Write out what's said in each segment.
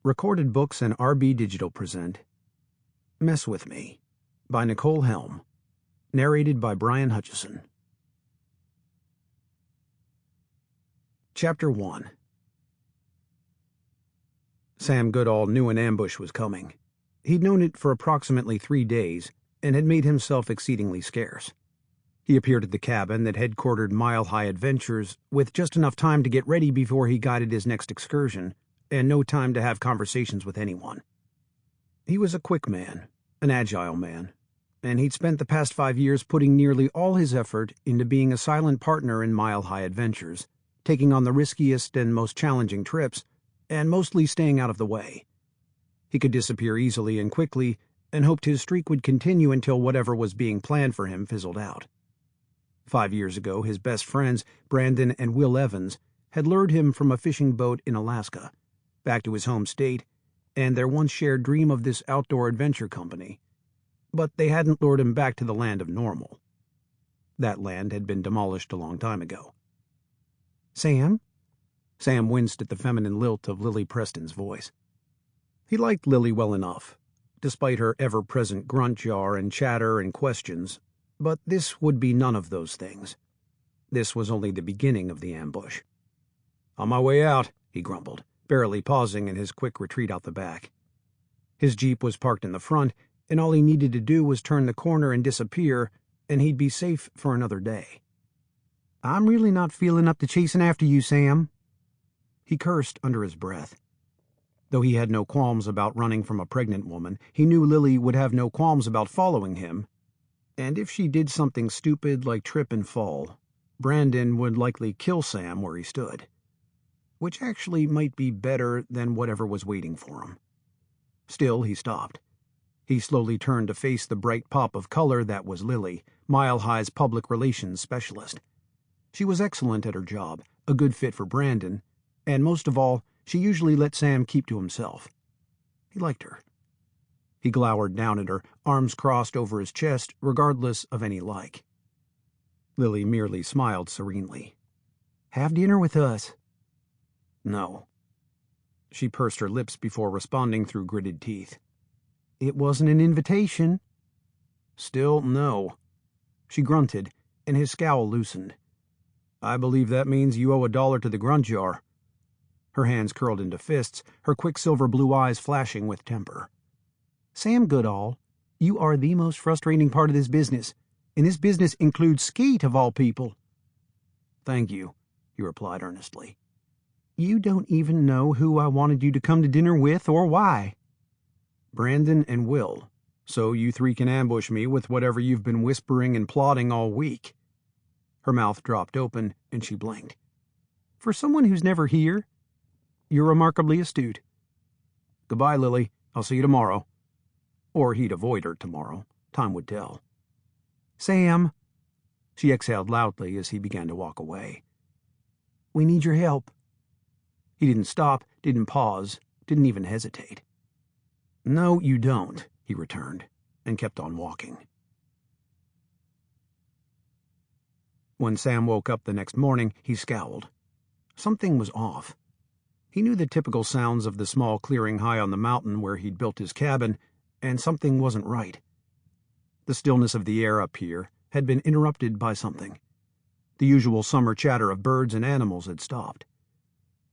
Recorded Books and RB Digital present Mess With Me by Nicole Helm. Narrated by Brian Hutchison. Chapter 1. Sam Goodall knew an ambush was coming. He'd known it for approximately 3 days and had made himself exceedingly scarce. He appeared at the cabin that headquartered Mile High Adventures with just enough time to get ready before he guided his next excursion, and no time to have conversations with anyone. He was a quick man, an agile man, and he'd spent the past 5 years putting nearly all his effort into being a silent partner in Mile High Adventures, taking on the riskiest and most challenging trips, and mostly staying out of the way. He could disappear easily and quickly, and hoped his streak would continue until whatever was being planned for him fizzled out. 5 years ago, his best friends, Brandon and Will Evans, had lured him from a fishing boat in Alaska back to his home state, and their once shared dream of this outdoor adventure company. But they hadn't lured him back to the land of normal. That land had been demolished a long time ago. "Sam?" Sam winced at the feminine lilt of Lily Preston's voice. He liked Lily well enough, despite her ever-present grunt jar and chatter and questions, but this would be none of those things. This was only the beginning of the ambush. "On my way out," he grumbled, barely pausing in his quick retreat out the back. His Jeep was parked in the front, and all he needed to do was turn the corner and disappear, and he'd be safe for another day. "I'm really not feeling up to chasing after you, Sam." He cursed under his breath. Though he had no qualms about running from a pregnant woman, he knew Lily would have no qualms about following him, and if she did something stupid like trip and fall, Brandon would likely kill Sam where he stood. Which actually might be better than whatever was waiting for him. Still, he stopped. He slowly turned to face the bright pop of color that was Lily, Mile High's public relations specialist. She was excellent at her job, a good fit for Brandon, and most of all, she usually let Sam keep to himself. He liked her. He glowered down at her, arms crossed over his chest, regardless of any like. Lily merely smiled serenely. "Have dinner with us." "No." She pursed her lips before responding through gritted teeth. "It wasn't an invitation." "Still, no." She grunted, and his scowl loosened. "I believe that means you owe $1 to the grunt jar." Her hands curled into fists, her quicksilver blue eyes flashing with temper. "Sam Goodall, you are the most frustrating part of this business, and this business includes Skeet of all people." "Thank you," he replied earnestly. "You don't even know who I wanted you to come to dinner with or why." "Brandon and Will, so you three can ambush me with whatever you've been whispering and plotting all week." Her mouth dropped open, and she blinked. "For someone who's never here, you're remarkably astute." "Goodbye, Lily. I'll see you tomorrow." Or he'd avoid her tomorrow. Time would tell. "Sam," she exhaled loudly as he began to walk away. "We need your help." He didn't stop, didn't pause, didn't even hesitate. "No, you don't," he returned, and kept on walking. When Sam woke up the next morning, he scowled. Something was off. He knew the typical sounds of the small clearing high on the mountain where he'd built his cabin, and something wasn't right. The stillness of the air up here had been interrupted by something. The usual summer chatter of birds and animals had stopped.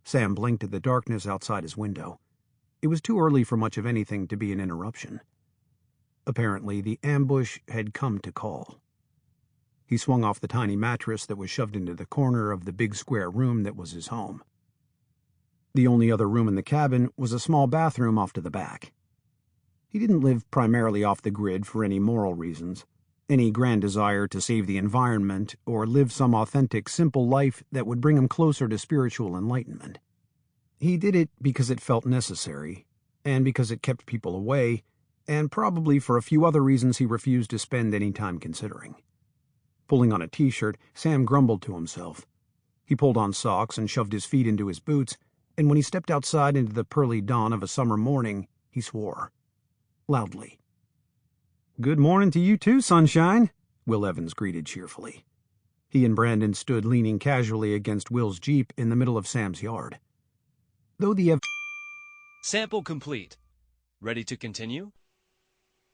Sam blinked at the darkness outside his window. It was too early for much of anything to be an interruption. Apparently, the ambush had come to call. He swung off the tiny mattress that was shoved into the corner of the big square room that was his home. The only other room in the cabin was a small bathroom off to the back. He didn't live primarily off the grid for any moral reasons, any grand desire to save the environment or live some authentic, simple life that would bring him closer to spiritual enlightenment. He did it because it felt necessary, and because it kept people away, and probably for a few other reasons he refused to spend any time considering. Pulling on a t-shirt, Sam grumbled to himself. He pulled on socks and shoved his feet into his boots, and when he stepped outside into the pearly dawn of a summer morning, he swore. Loudly. "Good morning to you too, sunshine," Will Evans greeted cheerfully. He and Brandon stood leaning casually against Will's Jeep in the middle of Sam's yard. Though the Sample complete. Ready to continue?